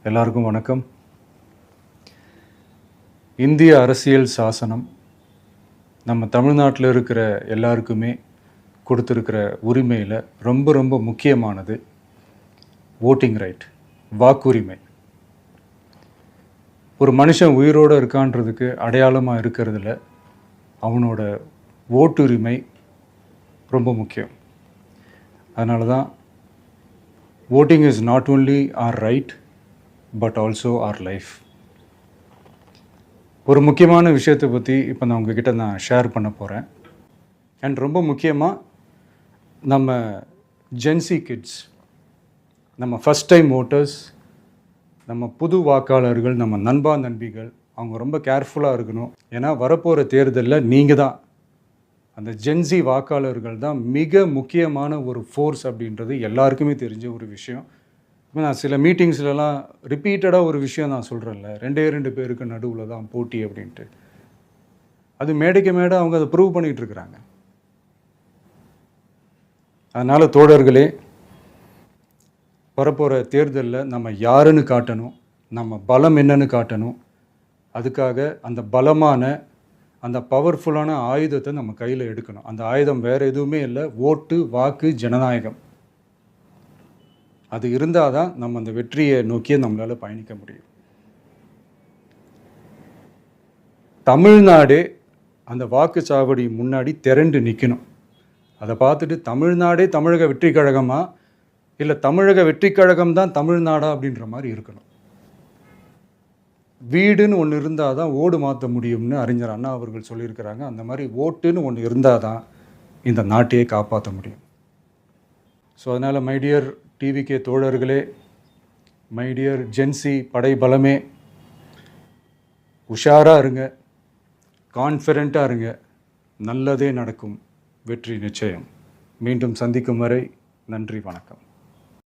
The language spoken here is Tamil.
எல்லாருக்கும் வணக்கம். இந்திய அரசியல் சாசனம் நம்ம தமிழ்நாட்டில் இருக்கிற எல்லாருக்குமே கொடுத்துருக்கிற உரிமையில் ரொம்ப ரொம்ப முக்கியமானது ஓட்டிங் ரைட், வாக்குரிமை. ஒரு மனுஷன் உயிரோடு இருக்கான்றதுக்கு அடையாளமாக இருக்கிறதுல அவனோட ஓட்டுரிமை ரொம்ப முக்கியம். அதனால தான் voting is not only our right but also our life. ஒரு முக்கியமான விஷயத்தை பற்றி இப்போ நான் உங்ககிட்ட ஷேர் பண்ண போகிறேன். அண்ட் ரொம்ப முக்கியமாக நம்ம ஜென்சி கிட்ஸ், நம்ம ஃபஸ்ட் டைம் ஓட்டர்ஸ், நம்ம புது வாக்காளர்கள், நம்ம நண்பா நண்பிகள், அவங்க ரொம்ப கேர்ஃபுல்லாக இருக்கணும். ஏன்னா வரப்போகிற தேர்தலில் நீங்கள் தான், அந்த ஜென்சி வாக்காளர்கள் தான் மிக முக்கியமான ஒரு ஃபோர்ஸ் அப்படின்றது எல்லாருக்குமே தெரிஞ்ச ஒரு விஷயம். இப்போ நான் சில மீட்டிங்ஸ்லலாம் ரிப்பீட்டடாக ஒரு விஷயம் நான் சொல்கிறேன்ல, ரெண்டு பேருக்கு நடுவில் தான் போட்டி அப்படின்ட்டு. அது மேடைக்கு மேடை அவங்க அதை ப்ரூவ் பண்ணிகிட்ருக்குறாங்க. அதனால் தோழர்களே, வரப்போகிற தேர்தலில் நம்ம யாருன்னு காட்டணும், நம்ம பலம் என்னன்னு காட்டணும். அதுக்காக அந்த பலமான, அந்த பவர்ஃபுல்லான ஆயுதத்தை நம்ம கையில் எடுக்கணும். அந்த ஆயுதம் வேறு எதுவுமே இல்லை, ஓட்டு, வாக்கு, ஜனநாயகம். அது இருந்தால் தான் நம்ம அந்த வெற்றியை நோக்கியே நம்மளால் பயணிக்க முடியும். தமிழ்நாடே அந்த வாக்குச்சாவடி முன்னாடி திரண்டு நிற்கணும். அதை பார்த்துட்டு தமிழ்நாடே தமிழக வெற்றி கழகமா, இல்லை தமிழக வெற்றி கழகம் தான் தமிழ்நாடா அப்படின்ற மாதிரி இருக்கணும். வீடுன்னு ஒன்று இருந்தால் தான் ஓடு மாற்ற முடியும்னு அறிஞர் அண்ணா அவர்கள் சொல்லியிருக்கிறாங்க. அந்த மாதிரி ஓட்டுன்னு ஒன்று இருந்தால் தான் இந்த நாட்டையே காப்பாற்ற முடியும். ஸோ அதனால் மை டியர் டிவிகே தோழர்களே, மை டியர் ஜென்சி படை பலமே, உஷாராக இருங்க, கான்ஃபிடெண்ட்டாக இருங்க. நல்லதே நடக்கும், வெற்றி நிச்சயம். மீண்டும் சந்திக்கும் வரை நன்றி, வணக்கம்.